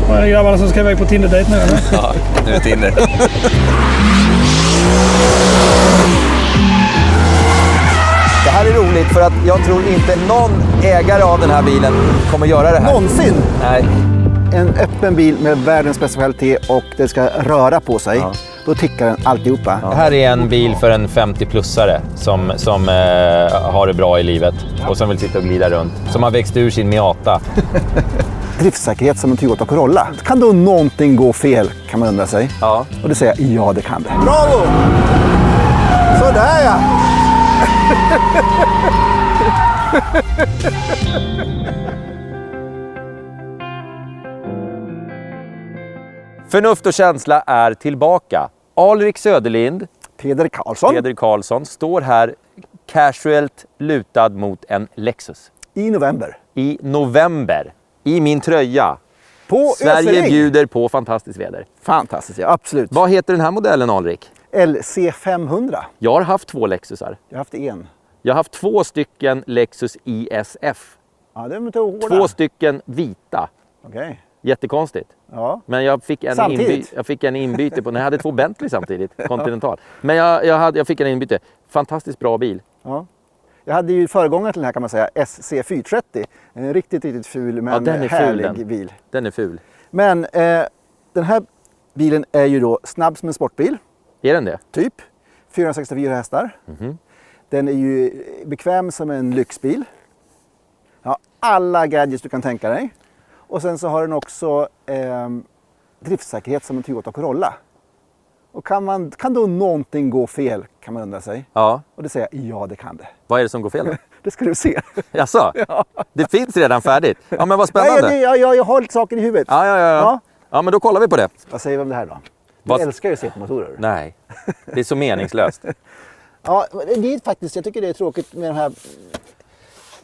Vad är det grabbarna som ska iväg på Tinder-date nu eller? Ja, nu är Tinder. Det här är roligt för att jag tror inte någon ägare av den här bilen kommer göra det här. Någonsin! Nej. En öppen bil med världens bästa kvalitet och det ska röra på sig. Ja. Då tickar den alltihopa. Det här är en bil för en 50-plussare som har det bra i livet och som vill sitta och glida runt. Som har växt ur sin Miata. Driftsäkerhet som en Toyota Corolla. Kan då någonting gå fel, kan man undra sig. Ja. Och det säger jag, ja det kan det. Bravo! Sådär ja! Förnuft och känsla är tillbaka. Alrik Söderlind, Peder Karlsson. står här casualt lutad mot en Lexus. I november. I november. I min tröja. På Sverige Ösering. bjuder på fantastiskt väder. Fantastiskt, ja absolut. Vad heter den här modellen, Alrik? LC500. Jag har haft 2 Lexusar. Jag har haft en. Jag har haft 2 stycken Lexus ISF. Ja, det är inte hårda. 2 stycken vita. Okej. Jättekonstigt. Ja. Men jag fick en inbyte på... Nej, jag hade 2 Bentley samtidigt. Continental. Men jag fick en inbyte. Fantastiskt bra bil. Ja. Jag hade ju föregångare till den här kan man säga, SC430. En riktigt ful men den är härlig ful, bil. Den är ful. Men den här bilen är ju då snabb som en sportbil. Är den det? Typ. 464 hästar. Mhm. Den är ju bekväm som en lyxbil. Ja, alla gadgets du kan tänka dig. Och sen så har den också driftsäkerhet som en Toyota Corolla. Och kan då någonting gå fel, kan man undra sig. Ja. Och det säger jag, ja det kan det. Vad är det som går fel då? Det ska du se. Jaså? Ja. Det finns redan färdigt? Ja, men vad spännande. Nej, jag har lite saker i huvudet. Ja. Ja, men då kollar vi på det. Vad säger vi om det här då? Du Vad- älskar ju att se på motorer. Nej, det är så meningslöst. Ja, det är faktiskt, jag tycker det är tråkigt med de här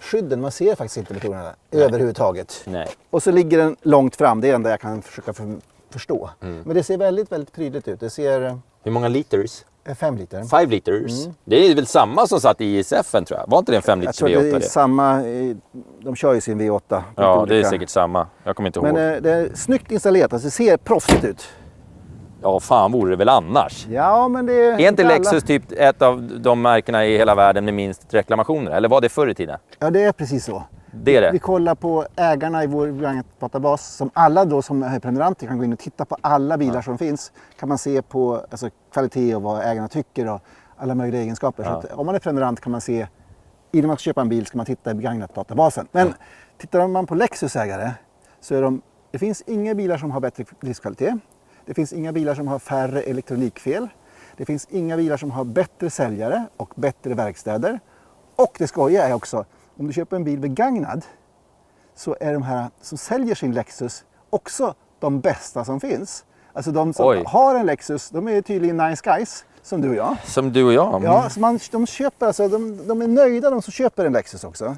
skydden. Man ser faktiskt inte motorerna överhuvudtaget. Nej. Och så ligger den långt fram, det är det enda jag kan försöka förstå. Men det ser väldigt, väldigt prydligt ut. Det ser Hur många liters? 5 liter. 5 liters. Det är väl samma som satt i ISFen tror jag. Var inte det en 5 Jag liters tror V8? det är samma, de kör ju sin V8. Ja, det är säkert samma. Jag kommer inte ihåg. Men det är snyggt installerat, alltså det ser proffsigt ut. Ja, fan vore det väl annars? Ja, men det Är inte alla- Lexus typ ett av de märkena i hela världen med minst reklamationer? Eller var det förr i tiden? Ja, det är precis så. Det är det. Vi kollar på ägarna i vår databas som alla då som är prenumeranter kan gå in och titta på alla bilar som finns. Kan man se på alltså, kvalitet och vad ägarna tycker och alla möjliga egenskaper. Så att, om man är prenumerant kan man se, innan man ska köpa en bil ska man titta i begagnat-databasen. Men tittar man på Lexus ägare så är det finns inga bilar som har bättre livskvalitet. Det finns inga bilar som har färre elektronikfel. Det finns inga bilar som har bättre säljare och bättre verkstäder. Och det skojiga är också, om du köper en bil begagnad så är de här som säljer sin Lexus också de bästa som finns. Alltså de som har en Lexus, de är tydligen nice guys, som du och jag. Som du och jag? Ja, så de köper, alltså, de är nöjda de som köper en Lexus också.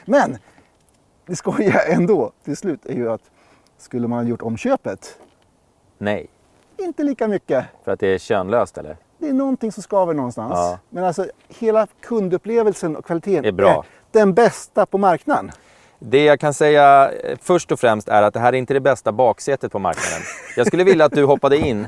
Men det skojiga ändå till slut är ju att skulle man ha gjort omköpet, Nej. inte lika mycket. För att det är könlöst eller? Det är någonting som skaver någonstans. Ja. Men alltså hela kundupplevelsen och kvaliteten Är bra. den bästa på marknaden. Det jag kan säga först och främst är att det här är inte det bästa baksätet på marknaden. Jag skulle vilja att du hoppade in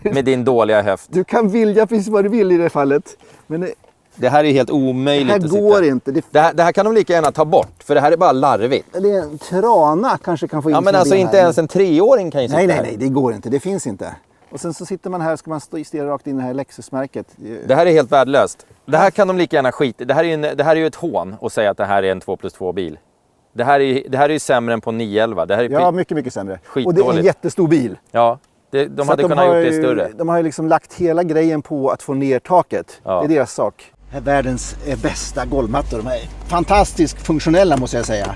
med din dåliga höft. Du kan vilja precis vad du vill i det fallet. Men Det här är helt det omöjligt här att sitta. går inte. Det här kan de lika gärna ta bort, för det här är bara larvigt. Det är en trana kanske kan få in Ja, men sina alltså ben inte här. ens en 3-åring kan ju sitta här. Nej, det går inte. Det finns inte. Och sen så sitter man här och ska man stirra rakt in i det här Lexus-märket. Det här är helt värdelöst. Det här kan de lika gärna skita. Det här är ju ett hån att säga att det här är en 2+2-bil. Det här är ju sämre än på 911. Det här är Ja, mycket sämre. Skitdåligt. Och det är en jättestor bil. Ja, de Så hade att kunnat har gjort det ju- större. De har ju liksom lagt hela grejen på att få ner taket. Ja. Det är deras sak. Det här är världens bästa golvmattor. De är fantastiskt funktionella måste jag säga.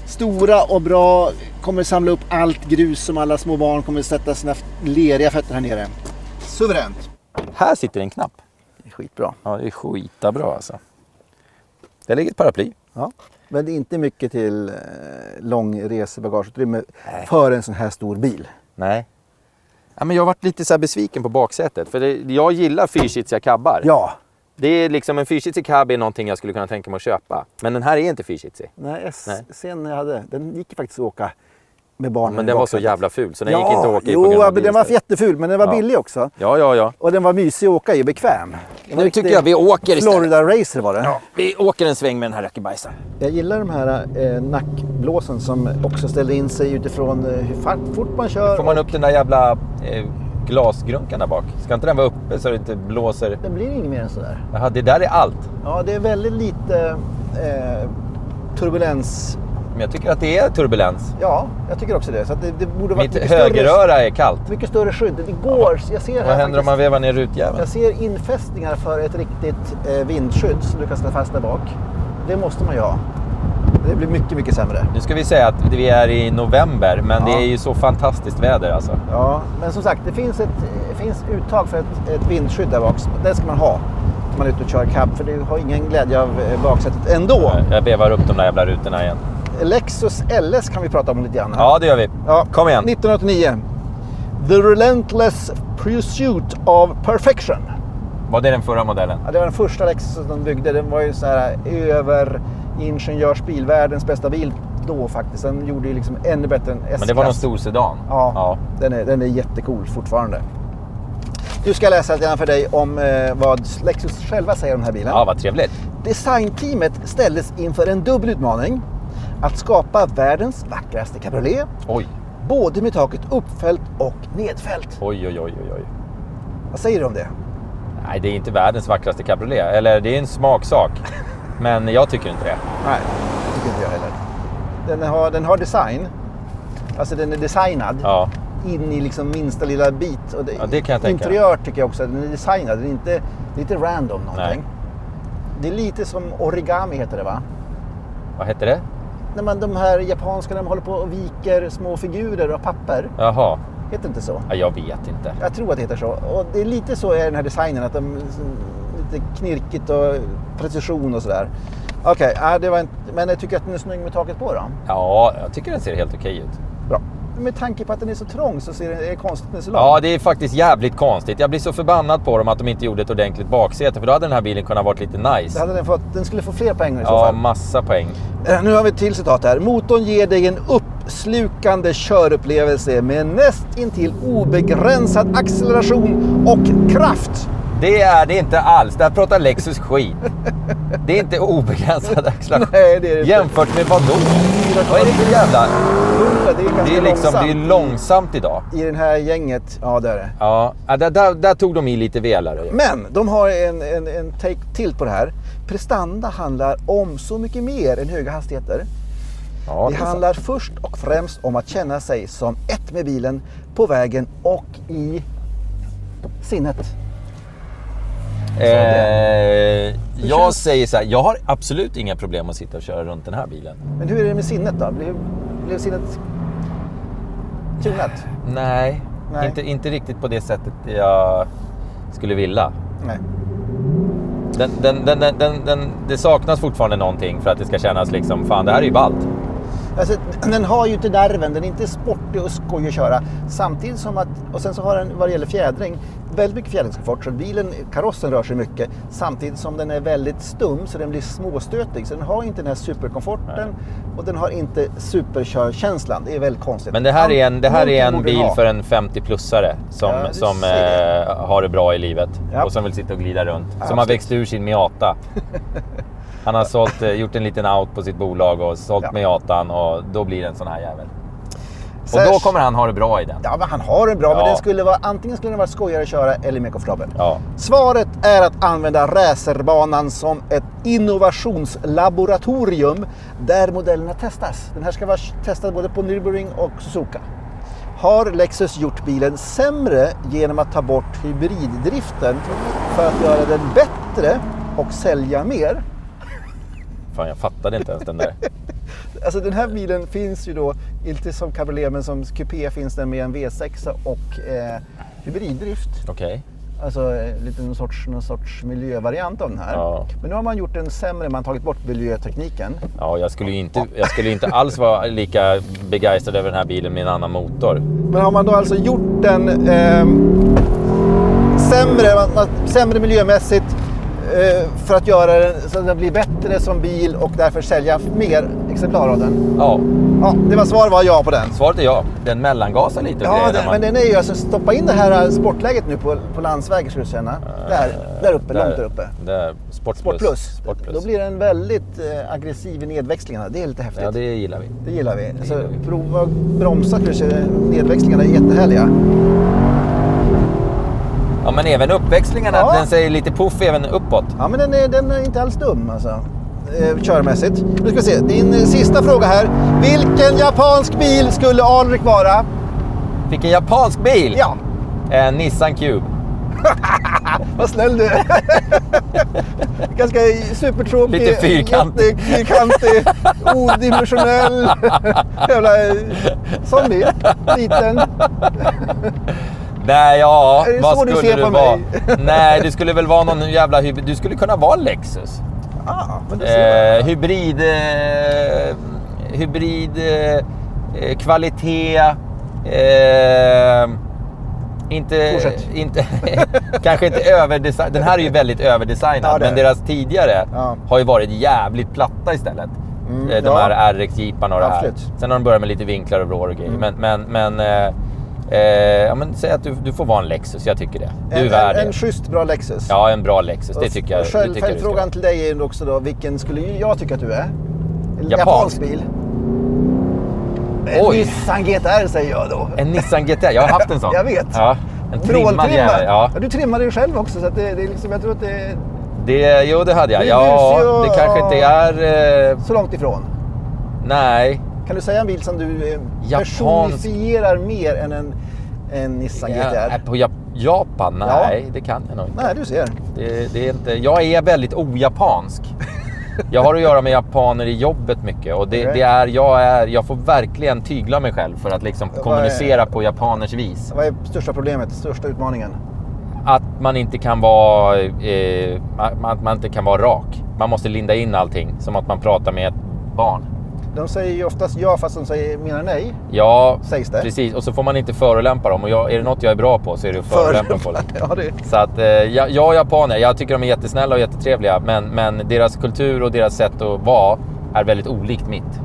Stora och bra, kommer samla upp allt grus som alla små barn kommer sätta sina leriga fötter här nere. Suveränt. Här sitter en knapp. Det är skitbra. Ja, det är skitabra alltså. Det ligger ett paraply. Ja. Men det är inte mycket till lång resebagageutrymme för en sån här stor bil. Nej. Ja, men jag har varit lite så här besviken på baksätet. För jag gillar fyrsitsiga cabbar. Ja. Det är liksom en fyrsitsig cab är någonting jag skulle kunna tänka mig att köpa. Men den här är inte fyrsitsig. Nej, SC:n jag hade, den gick faktiskt att åka med barnen. Men i den var så baksätet. jävla ful så den gick inte att åka i på grund Jo, av men den var bilstöd. jätteful, men den var Ja. billig också. Ja. Och den var mysig att åka i, bekväm. Nu tycker jag vi åker istället. Florida Racer var det. Ja, vi åker en sväng med den här rackebajsen. Jag gillar de här nackblåsen som också ställer in sig utifrån hur fort man kör. Får man upp den där jävla glasgrunkan där bak? Ska inte den vara uppe så det inte blåser? Det blir inget mer än sådär. Jaha, det där är allt. Ja, det är väldigt lite turbulens. Men jag tycker att det är turbulens. Ja, jag tycker också det. Så att det borde vara Mitt högeröra är kallt. mycket större skydd. Det går, jag ser Vad här händer om man vevar ner rutjäveln? Jag ser infästningar för ett riktigt vindskydd som du kan ställa fast där bak. Det måste man ju ha. Det blir mycket, mycket sämre. Nu ska vi säga att vi är i november, men det är ju så fantastiskt väder alltså. Ja, men som sagt, det finns uttag för ett vindskydd där bak. Det ska man ha när man är ute och kör cab, för det har ingen glädje av baksätet ändå. Jag vevar upp de där jävla rutorna igen. Lexus LS kan vi prata om lite grann här. Ja, det gör vi. Ja, Kom igen. 1989. The Relentless Pursuit of Perfection. Var det den förra modellen? Ja, det var den första Lexus de byggde. Den var ju så här över ingenjörsbil, världens bästa bil då faktiskt. Den gjorde ju liksom ännu bättre än S-klass. Men det var någon stor sedan? Ja. Den är jättecool fortfarande. Du ska läsa lite grann för dig om vad Lexus själva säger om den här bilen. Ja, vad trevligt. Designteamet ställdes inför en dubbel utmaning. Att skapa världens vackraste cabriolet. Oj. Både med taket uppfällt och nedfällt. Oj. Vad säger du om det? Nej, det är inte världens vackraste cabriolet. Eller det är en smaksak. Men jag tycker inte det. Nej, det tycker inte jag heller. Den har design. Alltså den är designad. Ja. In i liksom minsta lilla bit. Och Det kan jag tänka. Interiör tycker jag också. Den är designad. Den är inte lite random någonting. Nej. Det är lite som origami heter det, va? Vad heter det? När man de här japanska, när de håller på och viker små figurer av papper. Jaha. Heter det inte så? Ja, jag vet inte. Jag tror att det heter så. Och det är lite så är den här designen. Att de lite knirkigt och precision och sådär. Okej, men jag tycker att den är snygg med taket på då. Ja, jag tycker den ser helt okej ut. Bra. Med tanke på att den är så trång så är det konstigt att den är så lång. Ja, det är faktiskt jävligt konstigt. Jag blir så förbannad på dem att de inte gjorde ett ordentligt baksäte. För då hade den här bilen kunnat vara lite Det nice. hade den skulle få fler poäng i så Ja, fall. massa poäng. Nu har vi ett till citat här. Motorn ger dig en uppslukande körupplevelse med nästintill obegränsad acceleration och kraft. Det är det inte alls. Där pratar Lexus skit. Det är inte obegränsad acceleration. Nej, det är det inte. Jämfört med vad då? Vad är det för jävla... Det är liksom, det är långsamt idag. I den här gänget, ja det är det. Ja, där tog de i lite velare. Men de har en take till på det här. Prestanda handlar om så mycket mer än höga hastigheter. Ja, Det handlar först och främst om att känna sig som ett med bilen på vägen och i sinnet. Jag säger så här, jag har absolut inga problem att sitta och köra runt den här bilen. Men hur är det med sinnet då? Blev sinnet tunat? Nej. Inte riktigt på det sättet jag skulle vilja. Nej. Det saknas fortfarande någonting för att det ska kännas liksom, fan det här är ju ballt. Alltså, den har ju inte nerven, den är inte sportig och skoj att köra. Samtidigt som att, och sen så har den vad det gäller fjädring, väldigt mycket fjädringskomfort. Så karossen rör sig mycket. Samtidigt som den är väldigt stum så den blir småstötig. Så den har inte den här superkomforten och den har inte superkörkänslan. Det är väldigt konstigt. Men det här är en bil ha. för en 50-plussare som har det bra i livet. Ja. Och som vill sitta och glida runt. Ja, som har absolut. växt ur sin Miata. Han har gjort en liten out på sitt bolag och sålt Miatan och då blir det en sån här jävel. Och då kommer han ha det bra i den. Ja, men han har det bra. Ja. Men antingen skulle den vara skojigare att köra eller mer komfortabel. Ja. Svaret är att använda racerbanan som ett innovationslaboratorium där modellerna testas. Den här ska vara testad både på Nürburgring och Suzuka. Har Lexus gjort bilen sämre genom att ta bort hybriddriften för att göra den bättre och sälja mer? Fan, jag fattade inte ens den där. Alltså den här bilen finns ju då inte som cabriolet men som kupé finns den med en V6 och hybriddrift. Okej. Alltså någon sorts miljövariant av den här. Ja. Men nu har man gjort den sämre, man har tagit bort miljötekniken. Ja, jag skulle inte alls vara lika begeistrad över den här bilen med en annan motor. Men har man då alltså gjort den sämre miljömässigt, för att göra den så att den blir bättre som bil och därför sälja mer exemplar av den? Ja. Ja, det var ja på den. Svaret är ja. Den mellangasar lite och Ja, grejer. men den är ju alltså, stoppa in det här sportläget nu på landsvägen skulle du känna. Där uppe, långt där uppe. Där, Sport Plus. Då blir den väldigt aggressiv i nedväxlingarna. Det är lite häftigt. Ja, det gillar vi. Det gillar vi. Alltså, prova att bromsa kanske. Nedväxlingarna är jättehärliga. Ja, men även uppväxlingarna, den säger lite puff även uppåt. Ja, men den är inte alls dum alltså. Körmässigt. Nu ska vi se, din sista fråga här. Vilken japansk bil skulle Alrik vara? Vilken japansk bil? Ja. En Nissan Cube. Vad snäll du är. Ganska supertråkig. Lite fyrkantig. Fyrkantig, odimensionell. Jävla sån bil. Liten. Nej, ja. Är det Vad så du skulle ser du på vara? mig? Nej, du skulle väl vara någon jävla hybrid. Du skulle kunna vara Lexus. Men det ser Hybrid kvalitet. Inte kanske inte överdesign. Den här är ju väldigt överdesignad, men deras tidigare har ju varit jävligt platta istället. De här RX-jeeparna och det här. Sen har de börjat med lite vinklar och vrår och grejer. Men säg att du får vara en Lexus, jag tycker det. Du är värd det. En schysst bra Lexus. Ja, en bra Lexus, det tycker jag. Följdfrågan till dig är också då, vilken skulle jag tycka att du är? En japansk bil. En Nissan GTR säger jag då. En Nissan GTR, jag har haft en sån. Jag vet. Ja, en trimmad jävel. Ja. Du trimmade ju själv också, så att det är liksom, jag tror att Jo, det hade jag. Ja, det kanske inte är... så långt ifrån. Nej. Kan du säga en bil som du personifierar mer än en Nissan GTR? På Japan? Nej, det kan jag nog inte. Nej, du ser. Det är inte... Jag är väldigt ojapansk. Jag har att göra med japaner i jobbet mycket. Och jag får verkligen tygla mig själv för att liksom kommunicera på japaners vis. Vad är största problemet, största utmaningen? Att man inte kan vara rak. Man måste linda in allting som att man pratar med ett barn. De säger ju oftast ja fast de menar nej. Ja, sägs det. Precis. Och så får man inte förolämpa dem. Och är det något jag är bra på så är det att förolämpa folk. Ja, det. Så att japaner, jag tycker de är jättesnälla och jättetrevliga. Men deras kultur och deras sätt att vara är väldigt olikt mitt.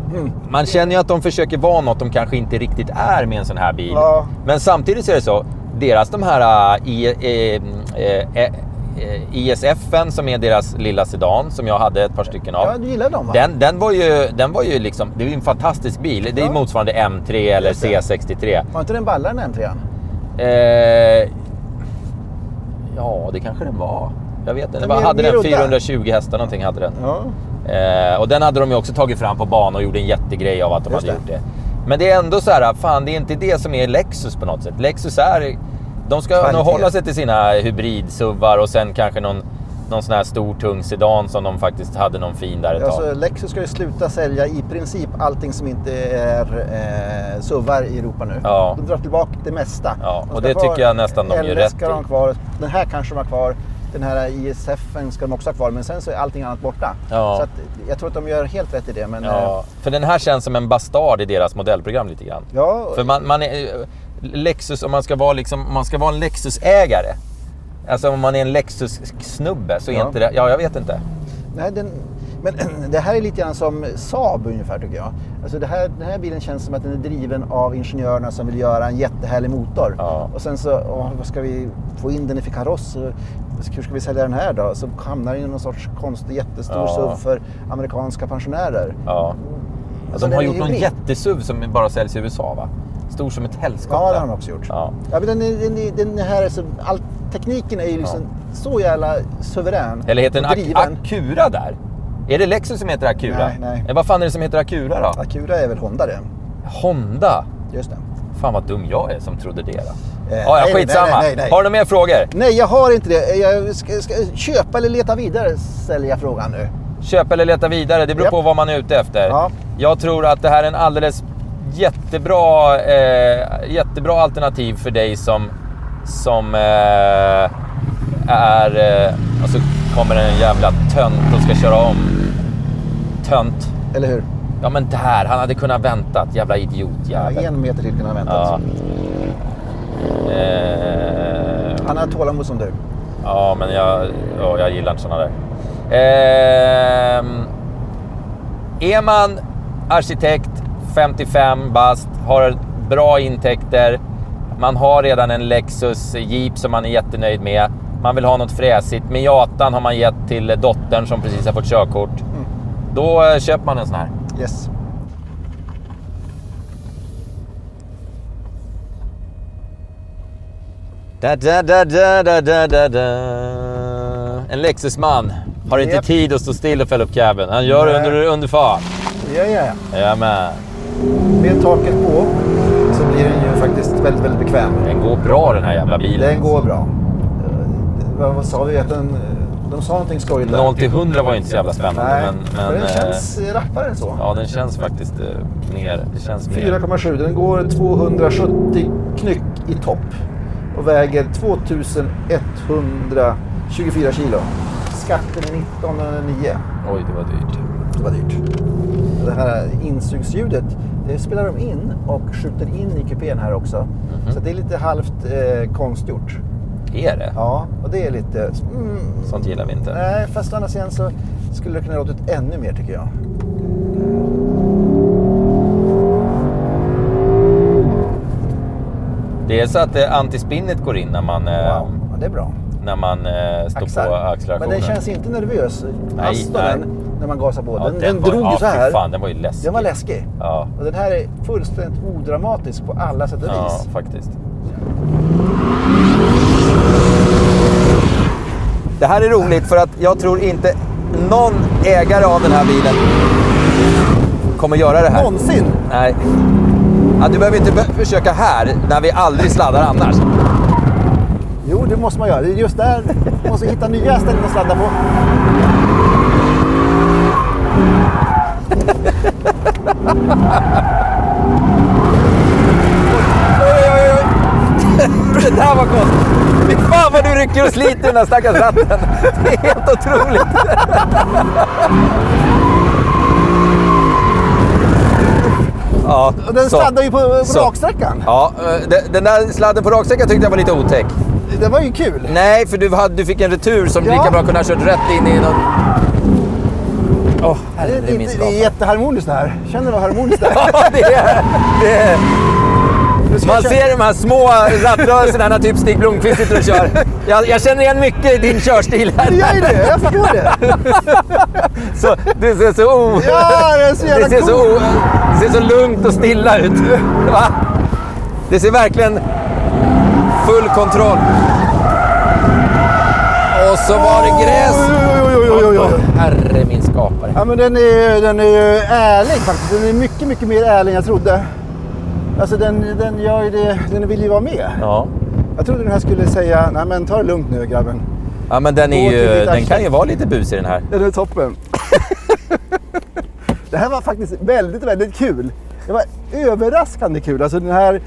Man känner ju att de försöker vara något de kanske inte riktigt är med en sån här bil. Ja. Men samtidigt så är det så, de här ISF:en som är deras lilla sedan som jag hade ett par stycken av. Ja, du gillar dem, va? Den var ju liksom, det är ju en fantastisk bil. Det är motsvarande M3 eller C63. Var inte den ballare än M3? Ja, det kanske den var. Jag vet inte. Hade den 420 hästar någonting hade den. Ja. Och den hade de ju också tagit fram på banan och gjorde en jättegrej av att de hade gjort det. Men det är ändå så här, fan, det är inte det som är Lexus på något sätt. Lexus de ska nog hålla sig till sina hybridsuvar och sen kanske någon sån här stor tung sedan som de faktiskt hade någon fin där ett tag. Alltså, Lexus ska ju sluta sälja i princip allting som inte är suvar i Europa nu. Ja. De drar tillbaka det mesta. Ja, och det tycker jag nästan de gör rätt ska de kvar. Den här kanske de har kvar. Den här ISF:en ska de också ha kvar, men sen så är allting annat borta. Ja. Så att, jag tror att de gör helt rätt i det. Men, för den här känns som en bastard i deras modellprogram lite grann. Ja. För man är... Lexus, om man ska vara en Lexus-ägare. Alltså om man är en Lexus-snubbe så är inte det... Ja, jag vet inte. Nej, men det här är lite grann som Saab ungefär, tycker jag. Alltså den här bilen känns som att den är driven av ingenjörerna som vill göra en jättehärlig motor. Ja. Och sen så, vad ska vi få in den i för kaross? Hur ska vi sälja den här då? Så hamnar den i någon sorts konstig jättestor SUV för amerikanska pensionärer. Ja. Alltså, de har gjort någon jättesuv som bara säljs i USA, va? Stor som ett helskott. Ja, det har de också gjort. Ja. Ja, men den här, alltså, tekniken är ju liksom så jävla suverän. Eller heter den Acura där? Är det Lexus som heter Acura? Nej. Vad fan är det som heter Acura då? Acura är väl Honda det. Honda? Just det. Fan vad dum jag är som trodde det då. Skitsamma. Nej. Har du några mer frågor? Nej, jag har inte det. Jag ska köpa eller leta vidare, sälja frågan nu. Köpa eller leta vidare, det beror på vad man är ute efter. Ja. Jag tror att det här är en alldeles jättebra alternativ för dig som är... och så kommer en jävla tönt och ska köra om. Tönt. Eller hur? Ja, men där, han hade kunnat vänta. Jävla idiot. Ja, 1 meter till kunna vänta. Ja. Han har tålamod som du. Ja, men jag gillar inte såna där. Är man arkitekt, 55 bast, har bra intäkter, man har redan en Lexus Jeep som man är jättenöjd med, man vill ha något fräsigt, Miatan har man gett till dottern som precis har fått körkort, då köper man en sån här. Yes. En Lexusman har inte tid att stå still och fälla upp cabben. Han gör det under fart. Ja. Jajamän. Med taket på så blir den ju faktiskt väldigt, väldigt bekväm. Den går bra den här jävla bilen. Den går bra. Vad sa vi? Att de sa någonting skojigt där. 0-100 var ju inte så jävla spännande. Nej, men den känns rappare än så. Ja, den känns faktiskt mer. Det känns mer. 4,7. Den går 270 knyck i topp. Och väger 2124 kilo. Skatten är 1909. Oj, det var dyrt. Det var dyrt. Det här insugsljudet, det spelar de in och skjuter in i kupén här också. Så det är lite halvt konstgjort. Är det? Ja, och det är lite... Sånt gillar vi inte. Nej, fast annars igen så skulle det kunna låta ut ännu mer tycker jag. Det är så att antispinnet går in när man... Ja, det är bra. När man står på accelerationen. Men den känns inte nervös. Nej. När man gasar på. Ja, den drog ju så här. Fan, den var ju läskig. Den var läskig. Ja. Och den här är fullständigt odramatisk på alla sätt och vis. Ja, faktiskt. Det här är roligt för att jag tror inte någon ägare av den här bilen kommer göra det här. Någonsin? Nej. Ja, du behöver inte försöka här när vi aldrig sladdar annars. Jo, det måste man göra. Det är just där man måste hitta nya ställen att sladda på. Oj. Det där var gott. Fy fan vad du rycker och sliter den här stackars ratten. Det är helt otroligt. Ja, Och den sladdar ju på raksträckan. Ja, den där sladden på raksträckan tyckte jag var lite otäck. Det var ju kul. Nej, för du fick en retur som lika bra kunde ha kört rätt in i någon... Det är jätteharmoniskt det här. Känner du vad harmoniskt det är? Ja, det är... Man ser de här små rattrörelserna när typ Stig Blomqvist sitter och kör. Jag känner igen mycket i din körstil här. Det gör ju det, jag förstår det. Så, det ser så det ser så lugnt och stilla ut. Va? Det ser verkligen full kontroll. Och så var det gräs. Herre min skapare. Ja, men den är ju ärlig faktiskt. Den är mycket, mycket mer ärlig än jag trodde. Alltså den gör ju det, den vill ju vara med. Ja. Jag trodde den här skulle säga, nej men ta det lugnt nu grabben. Ja, men den kan ju vara lite busig den här. Den är toppen. Det här var faktiskt väldigt, väldigt kul. Det var överraskande kul. Alltså den här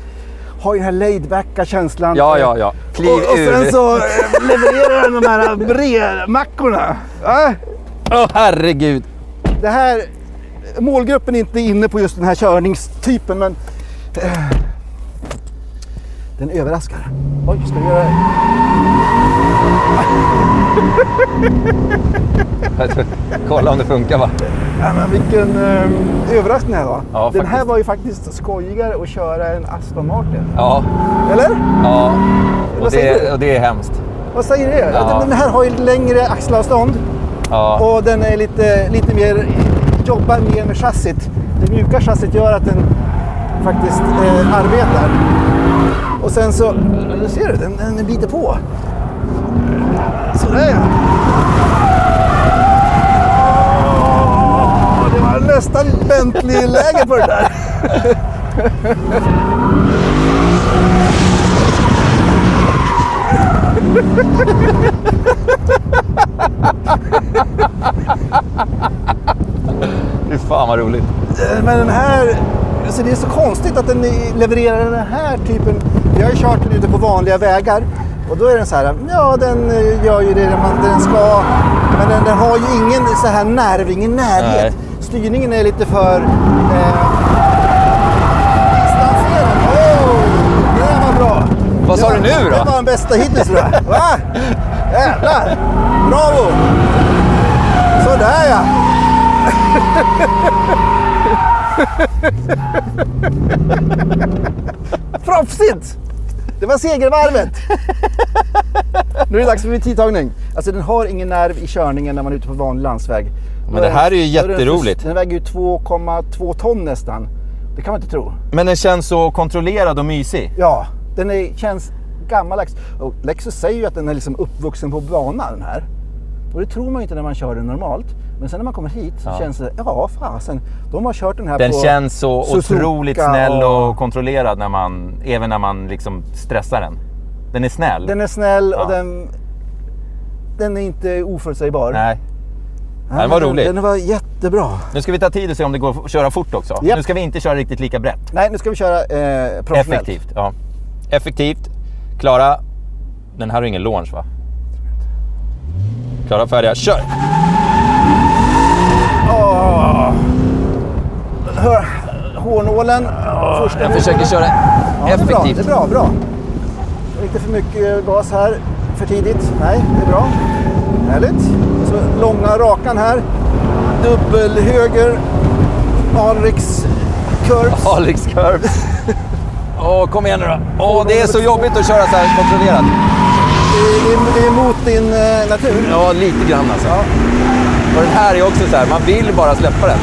har ju den här laid-backa känslan. Ja. Kliv och sen så levererar den de här bremackorna. Herregud. Det här, målgruppen är inte inne på just den här körningstypen, men den överraskar. Oj, ska vi göra... Kolla om det funkar, va? Ja, men vilken överraskning här var. Ja, den här var ju faktiskt skojigare att köra en Aston Martin. Ja. Eller? Ja. Och det är hemskt. Vad säger du? Ja. Den här har ju längre axelavstånd. Ja. Och den är lite mer, jobbar mer med chassit. Det mjuka chassit gör att den faktiskt arbetar. Och sen så, nu ser du, den biter på. Sådär ja. Det var nästan Bentley-läge på det där. Fy fan vad roligt. Men den här, så det är så konstigt att den levererar den här typen. Jag har ju kört den ute på vanliga vägar. Och då är den så här, ja den gör ju det den ska. Men den har ju ingen så här ingen närhet. Nej. Styrningen är lite för distanserad. Det var bra. Vad sa du nu då? Det var den bästa hittills tror jag. Va? Proffsigt! Det var segervarvet. Nu är det dags för tidtagning. Alltså den har ingen nerv i körningen när man är ute på vanlig landsväg. Men det här är ju jätteroligt. Den väger ju 2,2 ton nästan. Det kan man inte tro. Men den känns så kontrollerad och mysig. Ja, känns gammaldags. Och Lexus säger ju att den är liksom uppvuxen på banan den här. Och det tror man ju inte när man kör den normalt. Men sen när man kommer hit så känns det, fasen, de har kört den här den på... Den känns så Suzuka otroligt snäll och kontrollerad även när man liksom stressar den. Den är snäll. Den är snäll och den är inte oförutsägbar. Nej. Den var rolig. Den var jättebra. Nu ska vi ta tid och se om det går att köra fort också. Yep. Nu ska vi inte köra riktigt lika brett. Nej, nu ska vi köra professionellt. Effektivt, ja. Effektivt. Klara. Den här har ingen launch, va? Klara, färdiga. Kör! Hör hårnålen. Första jag försöker köra effektivt. Det är bra. Inte för mycket gas här för tidigt. Nej, det är bra. Härligt. Så långa rakan här. Dubbelhöger. Alrix curves. Alrix curves. Kom igen nu då. Det är så jobbigt att köra så här kontrollerat. Det är emot din natur. Ja, lite grann alltså. Ja. Och den här är också så här, man vill bara släppa den.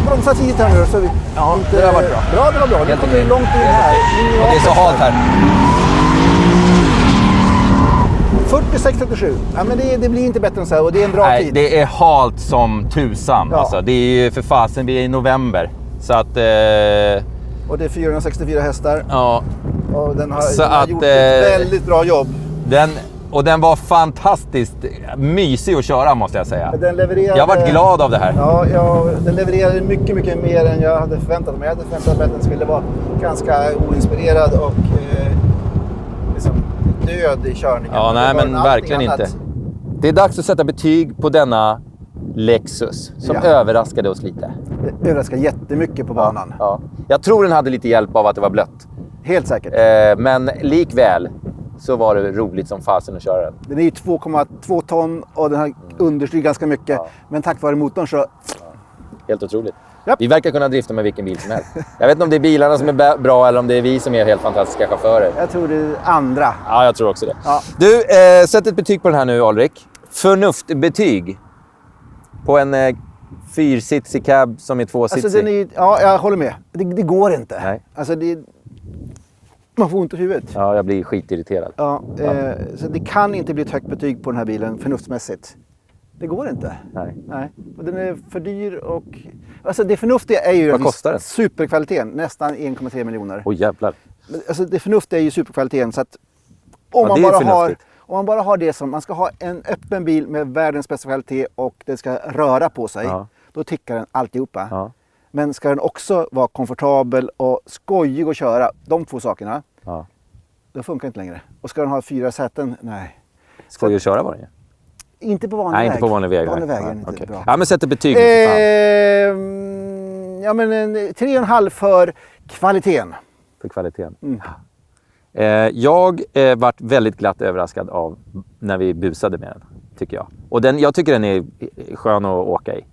Bromsa tidigt här nu så vi inte... det har varit bra. Bra, det var bra. Det kommer långt in här. Och det är så halt här. 46-37. Ja, men det blir inte bättre än så här och det är en bra tid. Det är halt som tusan. Ja. Alltså, det är ju för fasen, vi är i november. Så att... Och det är 464 hästar. Ja. Och den har gjort ett väldigt bra jobb. Den var fantastiskt mysig att köra, måste jag säga. Jag var glad av det här. Ja, den levererade mycket, mycket mer än jag hade förväntat mig. Jag hade förväntat mig att den skulle vara ganska oinspirerad och liksom död i körningen. Ja, nej, men verkligen inte. Det är dags att sätta betyg på denna Lexus som överraskade oss lite. Det överraskade jättemycket på banan. Ja. Jag tror den hade lite hjälp av att det var blött. Helt säkert. Men likväl så var det roligt som fasen att köra den. Den är ju 2,2 ton och den har understyr ganska mycket. Ja. Men tack vare motorn så... Helt otroligt. Yep. Vi verkar kunna drifta med vilken bil som helst. Jag vet inte om det är bilarna som är bra eller om det är vi som är helt fantastiska chaufförer. Jag tror det är andra. Ja, jag tror också det. Ja. Du, sätt ett betyg på den här nu, Alrik. Förnuftbetyg på en fyrsitsig cab som är tvåsitsig. Alltså, jag håller med. Det går inte. Nej. Alltså, man får ont i huvudet. Ja, jag blir skitirriterad. Ja, så det kan inte bli ett högt betyg på den här bilen förnuftsmässigt. Det går inte. Nej. Och den är för dyr och... Alltså det förnuftiga är ju... Vad kostar den? Superkvaliteten. Nästan 1,3 miljoner. Åh jävlar. Alltså det förnuftiga är ju superkvaliteten. Så att om man bara har det som... Man ska ha en öppen bil med världens bästa kvalitet och det ska röra på sig. Ja. Då tickar den alltihopa. Ja. Men ska den också vara komfortabel och skojig att köra, de två sakerna, då funkar inte längre. Och ska den ha 4 säten, nej. Skojig att köra var det? Inte på vanlig väg. Nej, inte på vanlig väg. Vanlig väg är inte bra. Ja, men sätt ett betyg. Ja, men 3,5 för kvaliteten. För kvaliteten. Mm. Jag vart väldigt glatt överraskad av när vi busade med den, tycker jag. Och jag tycker den är skön att åka i.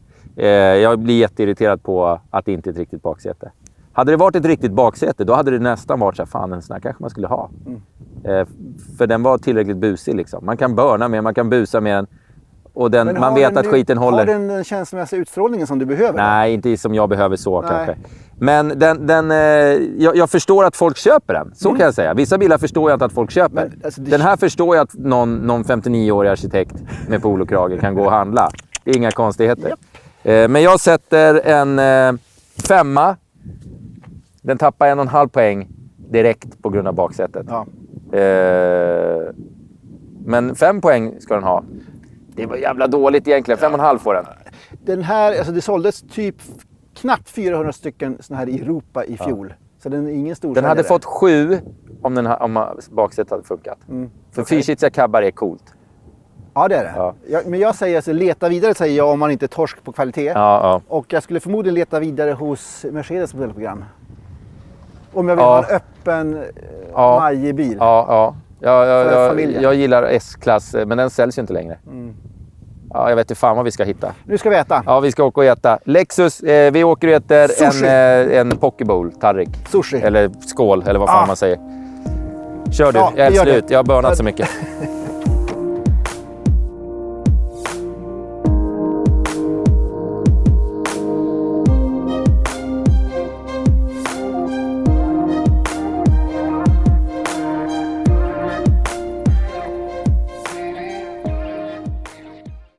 Jag blir jätteirriterad på att det inte är ett riktigt baksäte. Hade det varit ett riktigt baksäte, då hade det nästan varit så här, fan, en sån här kanske man skulle ha. För den var tillräckligt busig liksom. Man kan börna med, man kan busa med den. Och man vet att skiten håller. Har den känslomässiga utstrålningen som du behöver? Nej, inte som jag behöver så kanske. Men jag förstår att folk köper den. Så kan jag säga. Vissa bilar förstår jag inte att folk köper. Men, alltså, den här förstår jag att någon 59-årig arkitekt med polokrage kan gå och handla. Det är inga konstigheter. Yep. Men jag sätter en 5. Den tappar 1,5 poäng direkt på grund av baksätet. Ja. Men 5 poäng ska den ha. Det var jävla dåligt egentligen. 5,5 får den. Den här, alltså det såldes typ knappt 400 stycken såna här i Europa i fjol. Så den är ingen stor. Den hade fått 7 om baksätet hade funkat. För fyrsitsiga cabbar är coolt. Ja, det är det. Ja. Men jag säger alltså, leta vidare säger jag om man inte är torsk på kvalitet. Ja. Och jag skulle förmodligen leta vidare hos Mercedes modellprogram. Om jag vill ha en öppen majig bil. Jag gillar S-klass, men den säljs ju inte längre. Ja, jag vet inte fan vad vi ska hitta. Nu ska vi äta. Ja, vi ska åka och äta. Lexus, vi åker och äter en pokebowl, tallrik. Sushi. Eller skål, eller vad fan man säger. Kör du, Ja, jag är gör det. slut. Jag har börnat så mycket.